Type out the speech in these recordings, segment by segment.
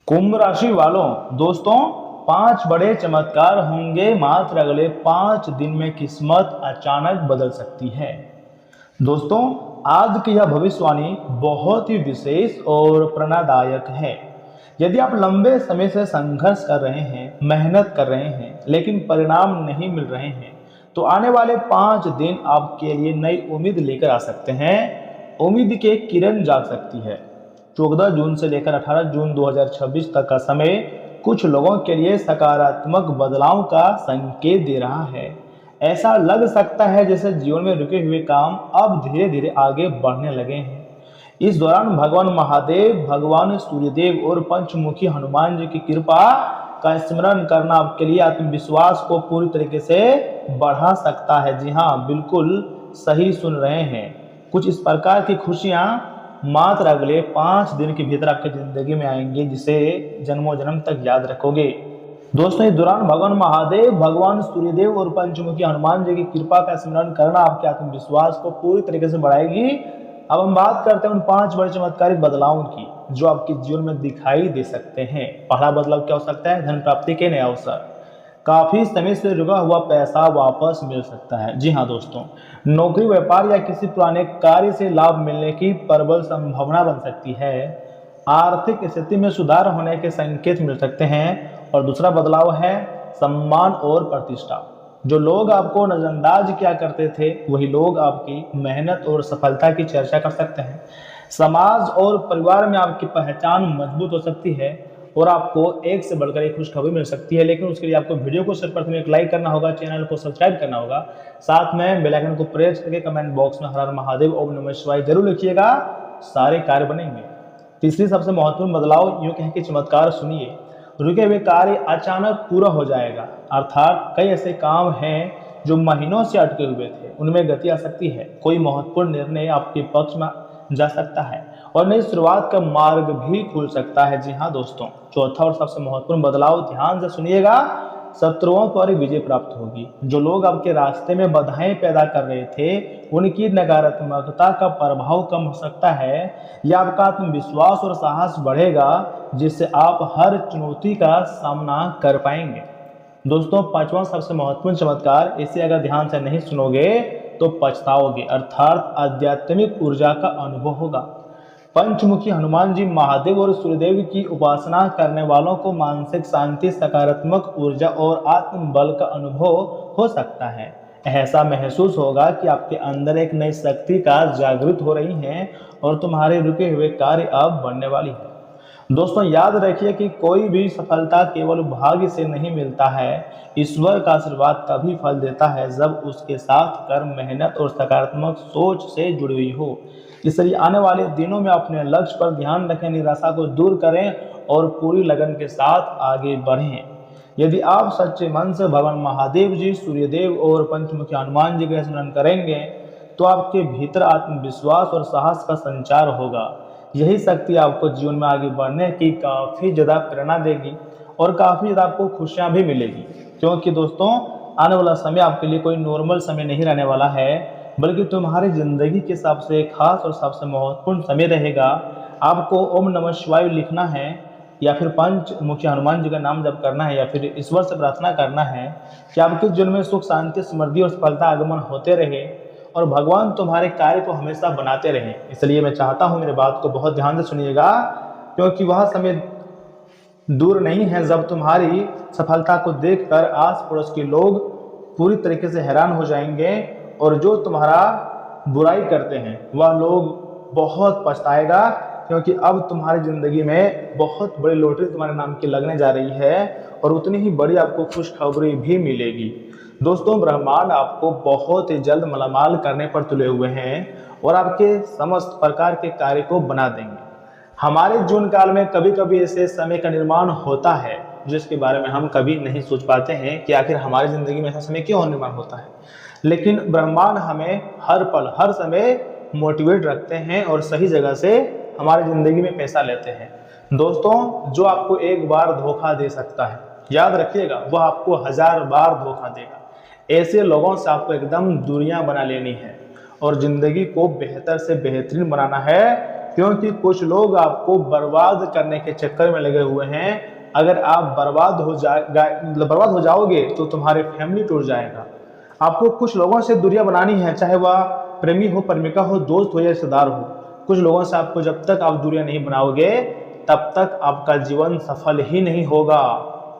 कुंभ राशि वालों, दोस्तों 5 बड़े चमत्कार होंगे मात्र अगले 5 दिन में। किस्मत अचानक बदल सकती है। दोस्तों, आज की यह भविष्यवाणी बहुत ही विशेष और प्रेरणादायक है। यदि आप लंबे समय से संघर्ष कर रहे हैं, मेहनत कर रहे हैं, लेकिन परिणाम नहीं मिल रहे हैं, तो आने वाले 5 दिन आपके लिए नई उम्मीद लेकर आ सकते हैं। उम्मीद के किरण जाग सकती है। 14 जून से लेकर 18 जून 2026 तक का समय कुछ लोगों के लिए सकारात्मक बदलाव का संकेत दे रहा है। ऐसा लग सकता है जैसे जीवन में रुके हुए काम अब धीरे धीरे आगे बढ़ने लगे हैं। इस दौरान भगवान महादेव, भगवान सूर्यदेव और पंचमुखी हनुमान जी की कृपा का स्मरण करना आपके लिए आत्मविश्वास को पूरी तरीके से बढ़ा सकता है। जी हाँ, बिल्कुल सही सुन रहे हैं। कुछ इस प्रकार की खुशियां मात्र अगले 5 दिन के भीतर आपकी जिंदगी में आएंगे, जिसे जन्मों जन्म तक याद रखोगे। दोस्तों, इस दौरान भगवान महादेव, भगवान सूर्यदेव और पंचमुखी हनुमान जी की कृपा का स्मरण करना आपके आत्मविश्वास को पूरी तरीके से बढ़ाएगी। अब हम बात करते हैं उन 5 बड़े चमत्कारिक बदलावों की जो आपके जीवन में दिखाई दे सकते हैं। पहला बदलाव क्या हो सकता है? धन प्राप्ति के नए अवसर। काफी समय से रुका हुआ पैसा वापस मिल सकता है। जी हाँ दोस्तों, नौकरी, व्यापार या किसी पुराने कार्य से लाभ मिलने की प्रबल संभावना बन सकती है। आर्थिक स्थिति में सुधार होने के संकेत मिल सकते हैं। और दूसरा बदलाव है सम्मान और प्रतिष्ठा। जो लोग आपको नजरअंदाज किया करते थे, वही लोग आपकी मेहनत और सफलता की चर्चा कर सकते हैं। समाज और परिवार में आपकी पहचान मजबूत हो सकती है और आपको एक से बढ़कर एक खुशखबरी मिल सकती है। लेकिन उसके लिए आपको वीडियो को सर्वप्रथम एक लाइक करना होगा, चैनल को सब्सक्राइब करना होगा, साथ में बेल आइकन को प्रेस करके कमेंट बॉक्स में हर हर महादेव ओम नमः शिवाय जरूर लिखिएगा। सारे कार्य बनेंगे। तीसरी सबसे महत्वपूर्ण बदलाव, यूं कहें कि चमत्कार सुनिए। रुके हुए कार्य अचानक पूरा हो जाएगा। अर्थात कई ऐसे काम हैं जो महीनों से अटके हुए थे, उनमें गति आ सकती है। कोई महत्वपूर्ण निर्णय आपके पक्ष में जा सकता है और नई शुरुआत का मार्ग भी खुल सकता है। जी हाँ दोस्तों, चौथा और सबसे महत्वपूर्ण बदलाव, ध्यान से सुनिएगा। शत्रुओं पर विजय प्राप्त होगी। जो लोग आपके रास्ते में बाधाएं पैदा कर रहे थे, उनकी नकारात्मकता का प्रभाव कम हो सकता है या आपका आत्मविश्वास और साहस बढ़ेगा, जिससे आप हर चुनौती का सामना कर पाएंगे। दोस्तों, पांचवा सबसे महत्वपूर्ण चमत्कार, इसे अगर ध्यान से नहीं सुनोगे तो पछताओगे। अर्थात आध्यात्मिक ऊर्जा का अनुभव होगा। पंचमुखी हनुमान जी, महादेव और सूर्यदेव की उपासना करने वालों को मानसिक शांति, सकारात्मक ऊर्जा और आत्मबल का अनुभव हो सकता है। ऐसा महसूस होगा कि आपके अंदर एक नई शक्ति का जागृत हो रही है और तुम्हारे रुके हुए कार्य अब बढ़ने वाली है। दोस्तों, याद रखिए कि कोई भी सफलता केवल भाग्य से नहीं मिलता है। ईश्वर का आशीर्वाद तभी फल देता है जब उसके साथ कर्म, मेहनत और सकारात्मक सोच से जुड़ी हुई हो। इसलिए आने वाले दिनों में अपने लक्ष्य पर ध्यान रखें, निराशा को दूर करें और पूरी लगन के साथ आगे बढ़ें। यदि आप सच्चे मन से भगवान महादेव जी, सूर्यदेव और पंचमुखी हनुमान जी का स्मरण करेंगे, तो आपके भीतर आत्मविश्वास और साहस का संचार होगा। यही शक्ति आपको जीवन में आगे बढ़ने की काफ़ी ज़्यादा प्रेरणा देगी और काफ़ी ज़्यादा आपको खुशियाँ भी मिलेगी। क्योंकि दोस्तों, आने वाला समय आपके लिए कोई नॉर्मल समय नहीं रहने वाला है, बल्कि तुम्हारी ज़िंदगी के हिसाब से खास और सबसे महत्वपूर्ण समय रहेगा। आपको ओम नमः शिवाय लिखना है या फिर पंचमुखी हनुमान जी का नाम जप करना है या फिर ईश्वर से प्रार्थना करना है कि आपके जीवन में सुख, शांति, समृद्धि और सफलता आगमन होते रहे और भगवान तुम्हारे कार्य को हमेशा बनाते रहें। इसलिए मैं चाहता हूँ मेरी बात को बहुत ध्यान से सुनिएगा, क्योंकि वह समय दूर नहीं है जब तुम्हारी सफलता को देखकर आस पड़ोस के लोग पूरी तरीके से हैरान हो जाएंगे और जो तुम्हारा बुराई करते हैं वह लोग बहुत पछताएगा, क्योंकि अब तुम्हारी जिंदगी में बहुत बड़ी लॉटरी तुम्हारे नाम की लगने जा रही है और उतनी ही बड़ी आपको खुशखबरी भी मिलेगी। दोस्तों, ब्रह्मांड आपको बहुत ही जल्द मालामाल करने पर तुले हुए हैं और आपके समस्त प्रकार के कार्य को बना देंगे। हमारे जीवन काल में कभी कभी ऐसे समय का निर्माण होता है जिसके बारे में हम कभी नहीं सोच पाते हैं कि आखिर हमारी जिंदगी में ऐसा समय क्यों निर्माण होता है। लेकिन ब्रह्मांड हमें हर पल, हर समय मोटिवेट रखते हैं और सही जगह से हमारी जिंदगी में पैसा लेते हैं। दोस्तों, जो आपको एक बार धोखा दे सकता है, याद रखिएगा, वह आपको 1000 बार धोखा देगा। ऐसे लोगों से आपको एकदम दूरियां बना लेनी है और जिंदगी को बेहतर से बेहतरीन बनाना है। क्योंकि कुछ लोग आपको बर्बाद करने के चक्कर में लगे हुए हैं। अगर आप बर्बाद हो जाओगे तो तुम्हारे फैमिली टूट जाएगा। आपको कुछ लोगों से दूरियां बनानी है, चाहे वह प्रेमी हो, प्रेमिका हो, दोस्त हो या रिश्तेदार हो। कुछ लोगों से आपको जब तक आप दूरियां नहीं बनाओगे तब तक आपका जीवन सफल ही नहीं होगा।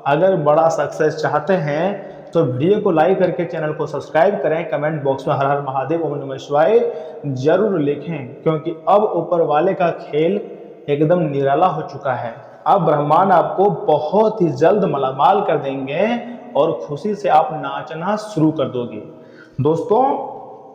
अगर बड़ा सक्सेस चाहते हैं तो वीडियो को लाइक करके चैनल को सब्सक्राइब करें। कमेंट बॉक्स में हर हर महादेव ओम नमः शिवाय जरूर लिखें, क्योंकि अब ऊपर वाले का खेल एकदम निराला हो चुका है। अब ब्रह्मांड आपको बहुत ही जल्द मालामाल कर देंगे और खुशी से आप नाचना शुरू कर दोगे। दोस्तों,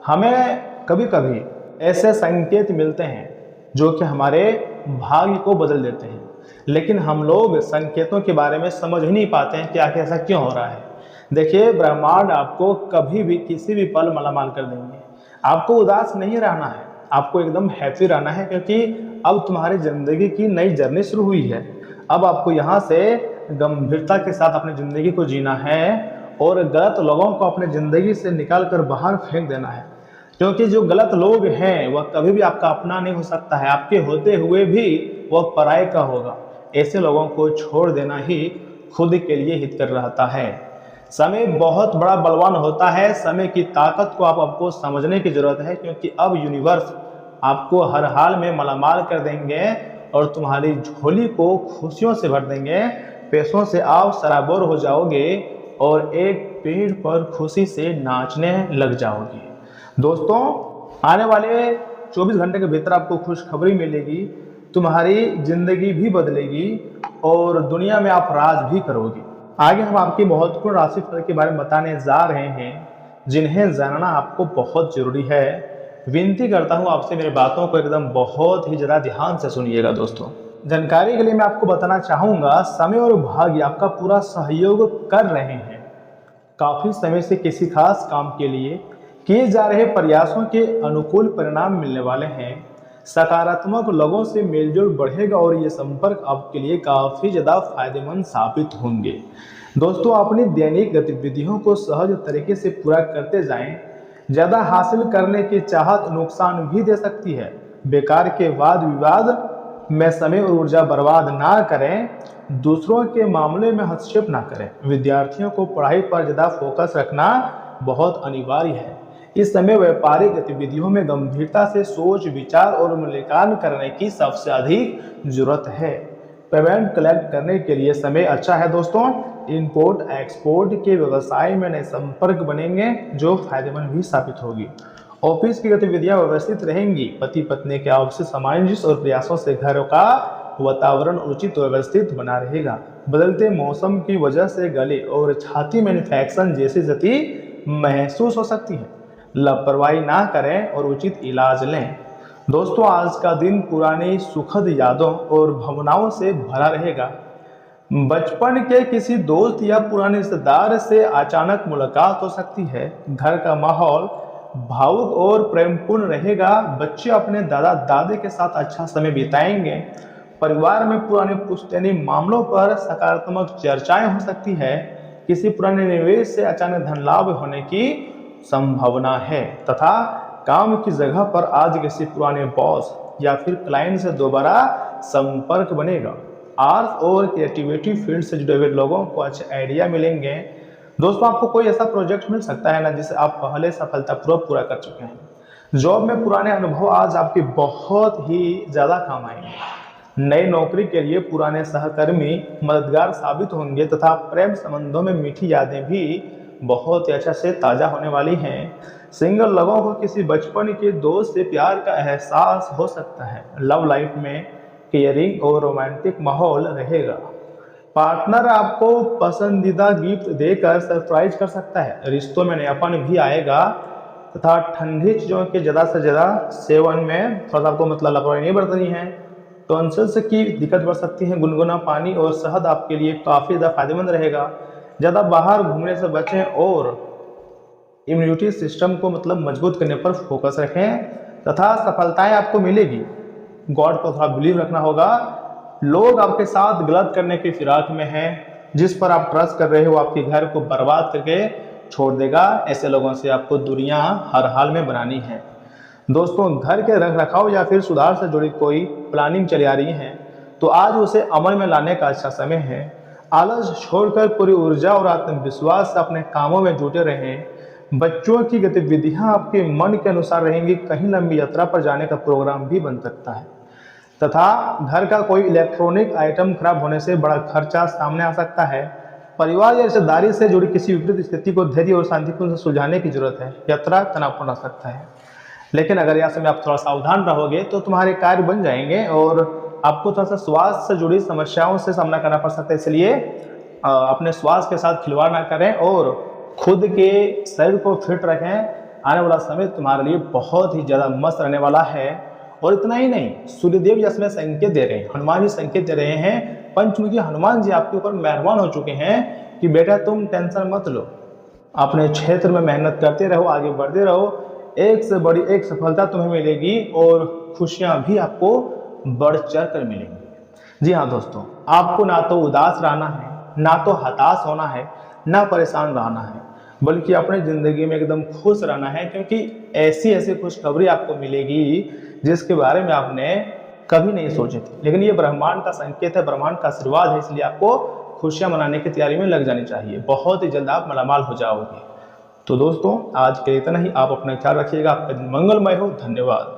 हमें कभी कभी ऐसे संकेत मिलते हैं जो कि हमारे भाग्य को बदल देते हैं, लेकिन हम लोग संकेतों के बारे में समझ ही नहीं पाते हैं कि आखिर ऐसा क्यों हो रहा है। देखिए, ब्रह्मांड आपको कभी भी किसी भी पल मालामाल कर देंगे। आपको उदास नहीं रहना है, आपको एकदम हैप्पी रहना है, क्योंकि अब तुम्हारी जिंदगी की नई जर्नी शुरू हुई है। अब आपको यहाँ से गंभीरता के साथ अपनी जिंदगी को जीना है और गलत लोगों को अपनी जिंदगी से निकाल कर बाहर फेंक देना है, क्योंकि जो गलत लोग हैं वह कभी भी आपका अपना नहीं हो सकता है। आपके होते हुए भी वह पराये का होगा। ऐसे लोगों को छोड़ देना ही खुद के लिए हित कर रहता है। समय बहुत बड़ा बलवान होता है। समय की ताकत को आपको समझने की जरूरत है, क्योंकि अब यूनिवर्स आपको हर हाल में मालामाल कर देंगे और तुम्हारी झोली को खुशियों से भर देंगे। पैसों से आप सराबोर हो जाओगे और एक पेड़ पर खुशी से नाचने लग जाओगे। दोस्तों, आने वाले 24 घंटे के भीतर आपको खुशखबरी मिलेगी, तुम्हारी जिंदगी भी बदलेगी और दुनिया में आप राज भी करोगे। आगे हम आपकी महत्वपूर्ण राशिफल के बारे में बताने जा रहे हैं, जिन्हें जानना आपको बहुत जरूरी है। विनती करता हूं आपसे, मेरी बातों को एकदम बहुत ही ज़्यादा ध्यान से सुनिएगा। दोस्तों, जानकारी के लिए मैं आपको बताना चाहूँगा, समय और भाग्य आपका पूरा सहयोग कर रहे हैं। काफ़ी समय से किसी खास काम के लिए किए जा रहे प्रयासों के अनुकूल परिणाम मिलने वाले हैं। सकारात्मक लोगों से मेलजोल बढ़ेगा और ये संपर्क आपके लिए काफ़ी ज़्यादा फायदेमंद साबित होंगे। दोस्तों, अपनी दैनिक गतिविधियों को सहज तरीके से पूरा करते जाएं। ज़्यादा हासिल करने की चाहत नुकसान भी दे सकती है। बेकार के वाद विवाद में समय और ऊर्जा बर्बाद ना करें। दूसरों के मामले में हस्तक्षेप ना करें। विद्यार्थियों को पढ़ाई पर ज़्यादा फोकस रखना बहुत अनिवार्य है। इस समय व्यापारिक गतिविधियों में गंभीरता से सोच विचार और मूल्यांकन करने की सबसे अधिक जरूरत है। पेमेंट कलेक्ट करने के लिए समय अच्छा है। दोस्तों, इंपोर्ट एक्सपोर्ट के व्यवसाय में नए संपर्क बनेंगे जो फायदेमंद भी साबित होगी। ऑफिस की गतिविधियां व्यवस्थित रहेंगी। पति पत्नी के आपसी सामंजस्य और प्रयासों से घर का वातावरण उचित और व्यवस्थित बना रहेगा। बदलते मौसम की वजह से गले और छाती में इन्फेक्शन जैसी स्थिति महसूस हो सकती है। लापरवाही ना करें और उचित इलाज लें। दोस्तों, आज का दिन पुरानी सुखद यादों और भावनाओं से भरा रहेगा। बचपन के किसी दोस्त या पुराने रिश्तेदार से अचानक मुलाकात हो सकती है। घर का माहौल भावुक और प्रेमपूर्ण रहेगा। बच्चे अपने दादा दादी के साथ अच्छा समय बिताएंगे। परिवार में पुराने पुश्तैनी मामलों पर सकारात्मक चर्चाएं हो सकती है। किसी पुराने निवेश से अचानक धन लाभ होने की संभावना है तथा काम की जगह पर आज किसी पुराने बॉस या फिर क्लाइंट से दोबारा संपर्क बनेगा। आर्ट और क्रिएटिविटी फील्ड से जुड़े हुए लोगों को अच्छे आइडिया मिलेंगे। दोस्तों, आपको कोई ऐसा प्रोजेक्ट मिल सकता है ना जिसे आप पहले सफलतापूर्वक पूरा कर चुके हैं। जॉब में पुराने अनुभव आज आपके बहुत ही ज़्यादा काम आएंगे। नई नौकरी के लिए पुराने सहकर्मी मददगार साबित होंगे तथा प्रेम संबंधों में मीठी यादें भी बहुत ही अच्छा से ताज़ा होने वाली हैं। सिंगल लोगों को किसी बचपन के दोस्त से प्यार का एहसास हो सकता है। लव लाइफ में केयरिंग और रोमांटिक माहौल रहेगा। पार्टनर आपको पसंदीदा गिफ्ट देकर सरप्राइज कर सकता है। रिश्तों में नयापन भी आएगा तथा ठंडी चीज़ों के ज़्यादा से ज़्यादा सेवन में थोड़ा सा आपको लापरवाही नहीं बरतनी है। टॉन्सिल्स की दिक्कत बढ़ सकती है। गुनगुना पानी और शहद आपके लिए काफ़ी ज़्यादा फायदेमंद रहेगा। ज़्यादा बाहर घूमने से बचें और इम्यूनिटी सिस्टम को मजबूत करने पर फोकस रखें तथा सफलताएं आपको मिलेगी। गॉड पर थोड़ा बिलीव रखना होगा। लोग आपके साथ गलत करने की फिराक में हैं। जिस पर आप ट्रस्ट कर रहे हो आपके घर को बर्बाद करके छोड़ देगा। ऐसे लोगों से आपको दूरियां हर हाल में बनानी है। दोस्तों घर के रख रखाव या फिर सुधार से जुड़ी कोई प्लानिंग चली आ रही है तो आज उसे अमल में लाने का अच्छा समय है। आलस छोड़कर पूरी ऊर्जा और आत्मविश्वास से अपने कामों में जुटे रहें। बच्चों की गतिविधियां आपके मन के अनुसार रहेंगी। कहीं लंबी यात्रा पर जाने का प्रोग्राम भी बन सकता है तथा घर का कोई इलेक्ट्रॉनिक आइटम खराब होने से बड़ा खर्चा सामने आ सकता है। परिवार या रिश्तेदारी से जुड़ी किसी विपरीत स्थिति को धैर्य और शांतिपूर्ण से सुलझाने की जरूरत है। यात्रा तनावपूर्ण हो सकता है, लेकिन अगर यह समय आप थोड़ा सावधान रहोगे तो तुम्हारे कार्य बन जाएंगे और आपको थोड़ा सा स्वास्थ्य से जुड़ी समस्याओं से सामना करना पड़ सकता है। इसलिए अपने स्वास्थ्य के साथ खिलवाड़ ना करें और खुद के शरीर को फिट रखें। आने वाला समय तुम्हारे लिए बहुत ही ज़्यादा मस्त रहने वाला है। और इतना ही नहीं, सूर्यदेव इसमें संकेत दे रहे हैं, हनुमान जी संकेत दे रहे हैं। पंचमुखी हनुमान जी आपके ऊपर मेहरबान हो चुके हैं कि बेटा तुम टेंशन मत लो, अपने क्षेत्र में मेहनत करते रहो, आगे बढ़ते रहो। एक से बड़ी एक सफलता तुम्हें मिलेगी और खुशियां भी आपको बढ़ चढ़ कर मिलेंगी। जी हाँ दोस्तों, आपको ना तो उदास रहना है, ना तो हताश होना है, ना परेशान रहना है, बल्कि अपनी जिंदगी में एकदम खुश रहना है, क्योंकि ऐसी ऐसी खुशखबरी आपको मिलेगी जिसके बारे में आपने कभी नहीं सोची थी। लेकिन ये ब्रह्मांड का संकेत है, ब्रह्मांड का आशीर्वाद है, इसलिए आपको खुशियां मनाने की तैयारी में लग जानी चाहिए। बहुत ही जल्द आप मालामाल हो जाओगे। तो दोस्तों आज के लिए इतना ही। आप अपना ख्याल रखिएगा। आपका दिन मंगलमय हो। धन्यवाद।